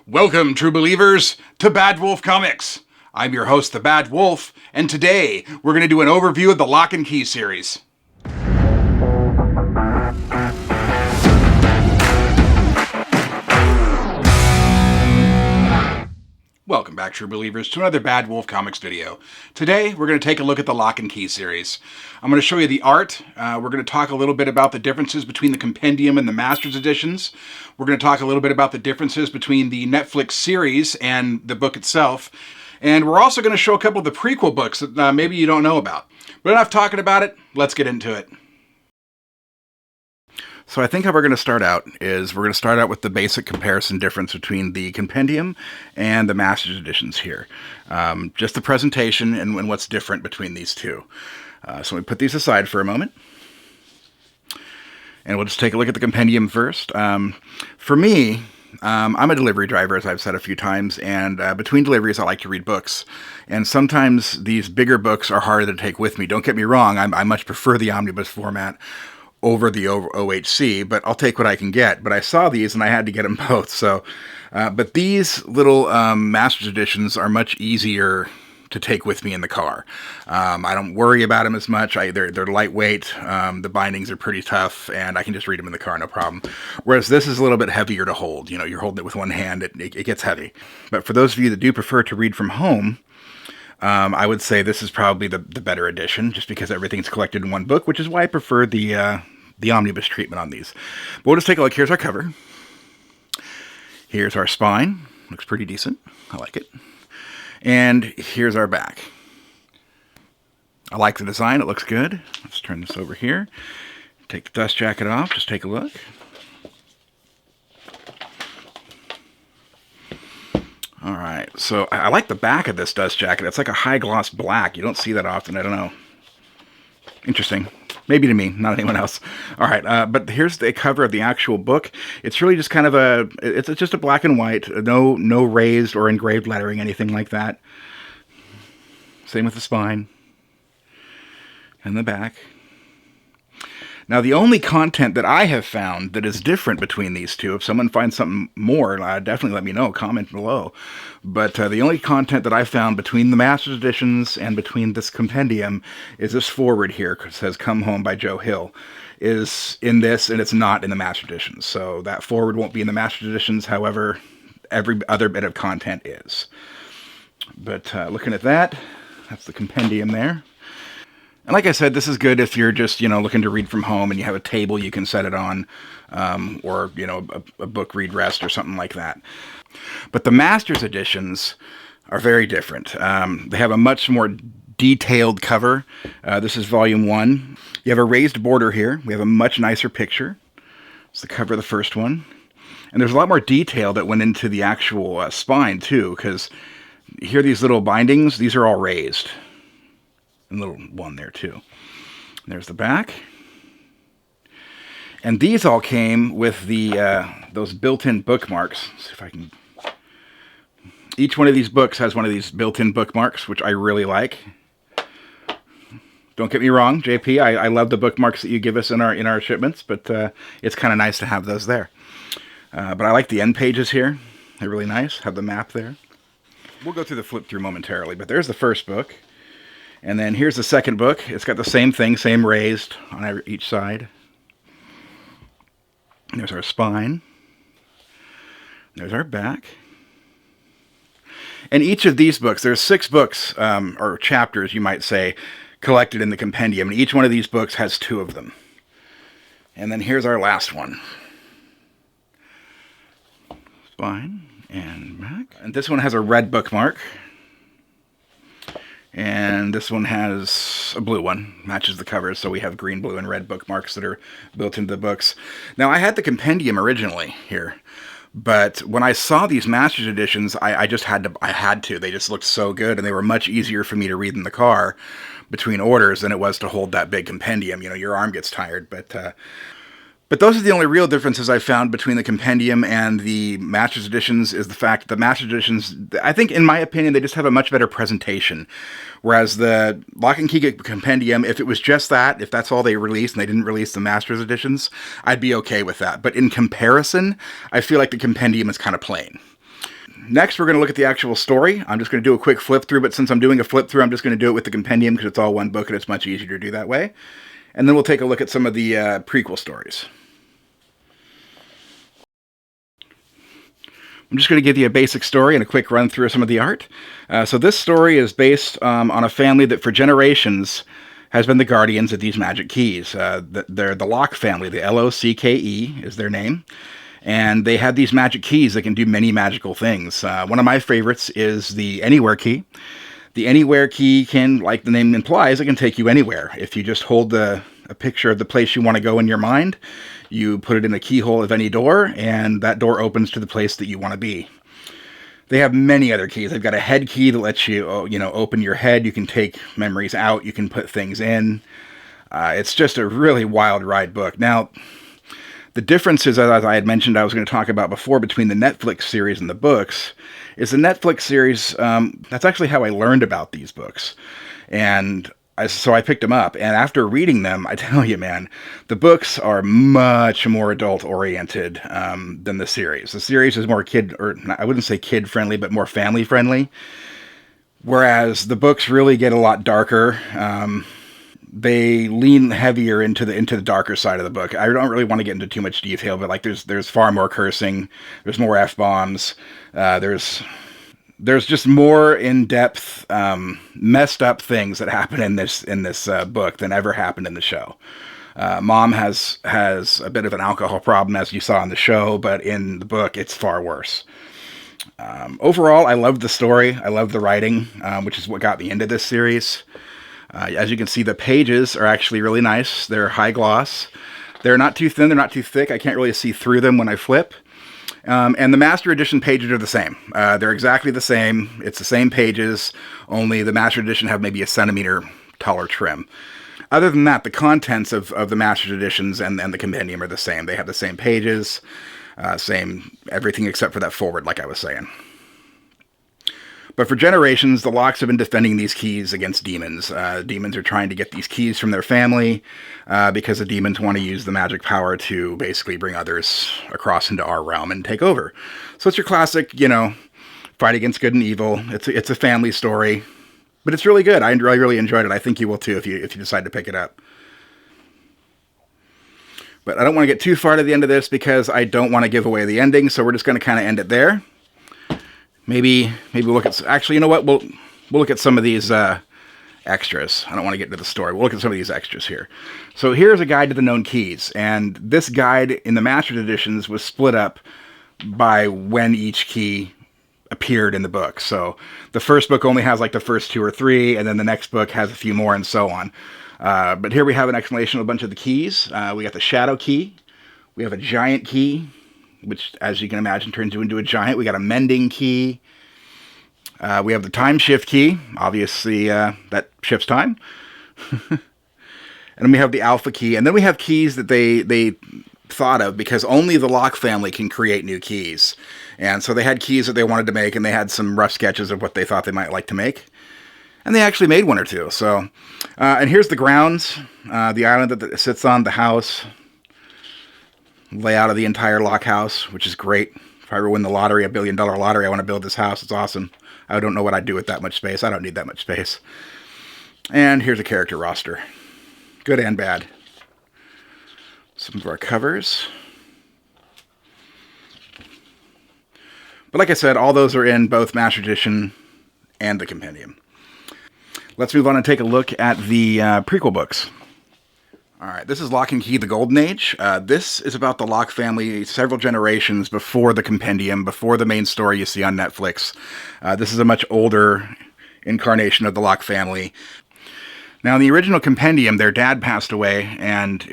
Welcome, true believers, to Bad Wolf Comics. I'm your host, the Bad Wolf, and today we're going to do an overview of the Locke Key series. Welcome back, true believers, to another Bad Wolf Comics video. Today, we're going to take a look at the Locke Key series. I'm going to show you the art. We're going to talk a little bit about the differences between the Compendium and the Masters editions. We're going to talk a little bit about the differences between the Netflix series and the book itself. And we're also going to show a couple of the prequel books that maybe you don't know about. But enough talking about it, let's get into it. So I think how we're going to start out is we're going to start out with the basic comparison difference between the Compendium and the Masters editions here. Just the presentation and what's different between these two. So we put these aside for a moment. And we'll just take a look at the Compendium first. For me, I'm a delivery driver, as I've said a few times, and between deliveries I like to read books. And sometimes these bigger books are harder to take with me. Don't get me wrong, I much prefer the omnibus format over the OHC, but I'll take what I can get. But I saw these and I had to get them both. So, but these little Masters editions are much easier to take with me in the car. I don't worry about them as much. They're lightweight. The bindings are pretty tough, and I can just read them in the car, no problem. Whereas this is a little bit heavier to hold. You know, you're holding it with one hand. It gets heavy. But for those of you that do prefer to read from home, I would say this is probably the better edition, just because everything's collected in one book, which is why I prefer the omnibus treatment on these. But we'll just take a look. Here's our cover. Here's our spine. Looks pretty decent. I like it. And here's our back. I like the design. It looks good. Let's turn this over here. Take the dust jacket off. Just take a look. All right. So I like the back of this dust jacket. It's like a high gloss black. You don't see that often. I don't know. Interesting. Maybe to me, not anyone else. All right, but here's the cover of the actual book. It's really just kind of it's just a black and white, no raised or engraved lettering, anything like that. Same with the spine and the back. Now, the only content that I have found that is different between these two, if someone finds something more, definitely let me know, comment below. But the only content that I found between the Masters editions and between this Compendium is this forward here. It says "Come Home" by Joe Hill. Is in this, and it's not in the Masters editions. So that forward won't be in the Masters editions. However, every other bit of content is. But looking at that, that's the Compendium there. And like I said, this is good if you're just, looking to read from home and you have a table you can set it on, or, a book read rest or something like that. But the Masters editions are very different. They have a much more detailed cover. This is volume 1. You have a raised border here. We have a much nicer picture. It's the cover of the first one. And there's a lot more detail that went into the actual spine, too, because here these little bindings, these are all raised. And little one there too. There's the back. And these all came with the those built-in bookmarks. Let's see if I can. Each one of these books has one of these built-in bookmarks, which I really like. Don't get me wrong, JP. I love the bookmarks that you give us in our shipments, but it's kind of nice to have those there. But I like the end pages here. They're really nice. Have the map there. We'll go through the flip through momentarily, but there's the first book. And then here's the second book. It's got the same thing, same raised on each side. And there's our spine. There's our back. And each of these books, there's 6 books, or chapters, you might say, collected in the Compendium. And each one of these books has 2 of them. And then here's our last one. Spine and back. And this one has a red bookmark. And this one has a blue one, matches the covers, so we have green, blue, and red bookmarks that are built into the books. Now, I had the Compendium originally here, but when I saw these Masters editions, I just had to. They just looked so good, and they were much easier for me to read in the car between orders than it was to hold that big Compendium. Your arm gets tired, But those are the only real differences I found between the Compendium and the Masters editions, is the fact that the Masters editions, I think, in my opinion, they just have a much better presentation. Whereas the Locke Key Compendium, if it was just that, if that's all they released and they didn't release the Masters editions, I'd be okay with that. But in comparison, I feel like the Compendium is kind of plain. next we're going to look at the actual story. I'm just going to do a quick flip through, but since I'm doing a flip through, I'm just going to do it with the compendium because it's all one book and it's much easier to do that way. And then we'll take a look at some of the prequel stories. I'm just going to give you a basic story and a quick run through of some of the art. So this story is based on a family that for generations has been the guardians of these magic keys. They're the Locke family. The L-O-C-K-E is their name. And they had these magic keys that can do many magical things. One of my favorites is the Anywhere key. The Anywhere key can, like the name implies, it can take you anywhere. If you just hold a picture of the place you want to go in your mind, you put it in the keyhole of any door, and that door opens to the place that you want to be. They have many other keys. They've got a head key that lets you, open your head. You can take memories out. You can put things in. It's just a really wild ride book. Now, the differences, as I had mentioned, I was going to talk about before, between the Netflix series and the books, is the Netflix series, that's actually how I learned about these books. And so I picked them up, and after reading them, I tell you, man, the books are much more adult-oriented than the series. The series is more I wouldn't say kid-friendly, but more family-friendly, whereas the books really get a lot darker. They lean heavier into the darker side of the book. I don't really want to get into too much detail, but like there's far more cursing, there's more F-bombs, there's just more in-depth, messed up things that happen in this book than ever happened in the show. Mom has a bit of an alcohol problem, as you saw in the show, but in the book, it's far worse. Overall, I love the story. I love the writing, which is what got me into this series. As you can see, the pages are actually really nice. They're high gloss. They're not too thin. They're not too thick. I can't really see through them when I flip. And the Master Edition pages are the same. They're exactly the same. It's the same pages, only the Master Edition have maybe a centimeter taller trim. Other than that, the contents of the Master Editions and the compendium are the same. They have the same pages, same everything except for that forward, like I was saying. But for generations, the Lockes have been defending these keys against demons. Demons are trying to get these keys from their family because the demons want to use the magic power to basically bring others across into our realm and take over. So it's your classic, fight against good and evil. It's a family story, but it's really good. I really enjoyed it. I think you will too if you decide to pick it up. But I don't want to get too far to the end of this because I don't want to give away the ending, so we're just going to kind of end it there. Maybe we'll look at... Actually, you know what? We'll look at some of these extras. I don't want to get into the story. We'll look at some of these extras here. So here's a guide to the known keys. And this guide in the Mastered Editions was split up by when each key appeared in the book. So the first book only has like the first 2 or 3, and then the next book has a few more and so on. But here we have an explanation of a bunch of the keys. We got the Shadow Key. We have a Giant Key, which, as you can imagine, turns you into a giant. We got a Mending Key. We have the Time Shift Key. Obviously, that shifts time. And then we have the Alpha Key. And then we have keys that they thought of because only the Locke family can create new keys. And so they had keys that they wanted to make, and they had some rough sketches of what they thought they might like to make. And they actually made 1 or 2. So, and here's the grounds, the island that it sits on, the house, layout of the entire Locke house, which is great. If I ever win the lottery, $1 billion lottery, I want to build this house. It's awesome. I don't know what I'd do with that much space. I don't need that much space. And here's a character roster. Good and bad. Some of our covers. But like I said, all those are in both Master Edition and the Compendium. Let's move on and take a look at the prequel books. All right, this is Locke Key, the Golden Age. This is about the Locke family several generations before the Compendium, before the main story you see on Netflix. This is a much older incarnation of the Locke family. Now, in the original Compendium, their dad passed away, and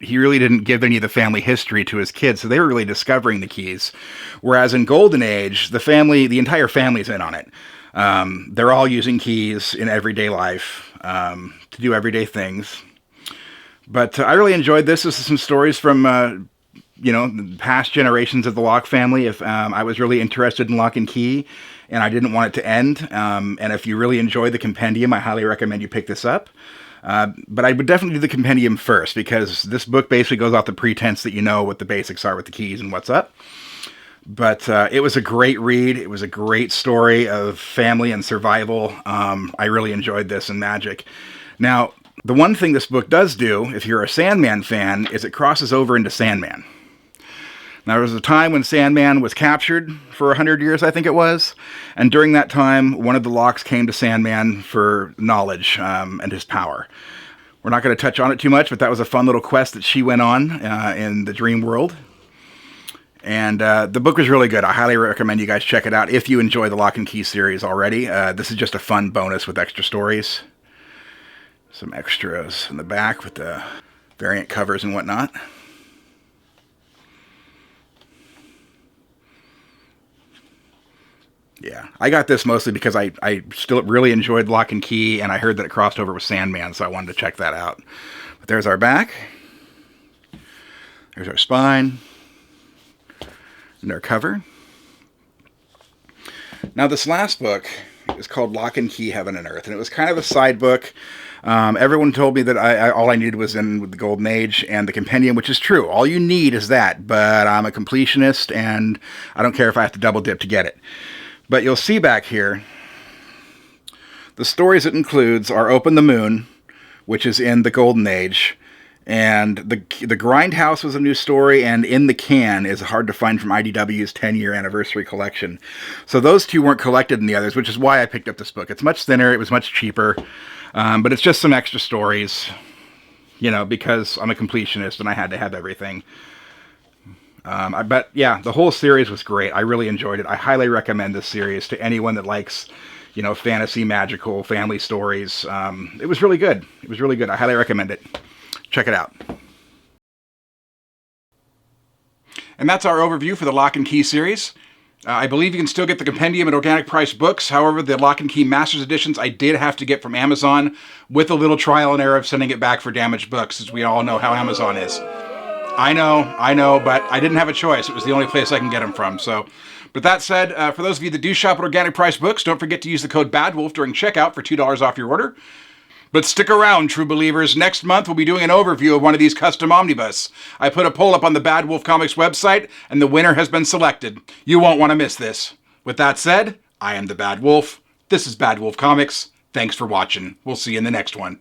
he really didn't give any of the family history to his kids, so they were really discovering the keys. Whereas in Golden Age, the entire family's in on it. They're all using keys in everyday life to do everyday things. But I really enjoyed this. This is some stories from, past generations of the Locke family. If I was really interested in Locke and Key, and I didn't want it to end. And if you really enjoy the Compendium, I highly recommend you pick this up. But I would definitely do the Compendium first, because this book basically goes off the pretense that you know what the basics are with the keys and what's up. But it was a great read. It was a great story of family and survival. I really enjoyed this in Magic. Now, the one thing this book does do, if you're a Sandman fan, is it crosses over into Sandman. Now, there was a time when Sandman was captured for 100 years, I think it was. And during that time, one of the Locks came to Sandman for knowledge and his power. We're not going to touch on it too much, but that was a fun little quest that she went on in the dream world. And the book was really good. I highly recommend you guys check it out if you enjoy the Locke and Key series already. This is just a fun bonus with extra stories. Some extras in the back with the variant covers and whatnot. Yeah, I got this mostly because I still really enjoyed Locke and Key, and I heard that it crossed over with Sandman, so I wanted to check that out. But there's our back. There's our spine. And our cover. Now, this last book is called Locke and Key, Heaven and Earth, and it was kind of a side book. Everyone told me that all I needed was in with the Golden Age and the Compendium, which is true. All you need is that, but I'm a completionist, and I don't care if I have to double dip to get it. But you'll see back here, the stories it includes are Open the Moon, which is in the Golden Age, and the Grindhouse was a new story, and In the Can is hard to find from IDW's 10-year anniversary collection. So those two weren't collected in the others, which is why I picked up this book. It's much thinner, it was much cheaper, but it's just some extra stories, you know, because I'm a completionist and I had to have everything. But yeah, the whole series was great. I really enjoyed it. I highly recommend this series to anyone that likes, you know, fantasy, magical, family stories. It was really good. It was really good. I highly recommend it. Check it out. And that's our overview for the Locke and Key series. I believe you can still get the Compendium at organic price books. However, the Locke and Key Masters Editions I did have to get from Amazon with a little trial and error of sending it back for damaged books, as we all know how Amazon is. I know, but I didn't have a choice. It was the only place I can get them from. So, but that said, for those of you that do shop at organic price books, don't forget to use the code BADWOLF during checkout for $2 off your order. But stick around, true believers. Next month, we'll be doing an overview of one of these custom omnibus. I put a poll up on the Bad Wolf Comics website, and the winner has been selected. You won't want to miss this. With that said, I am the Bad Wolf. This is Bad Wolf Comics. Thanks for watching. We'll see you in the next one.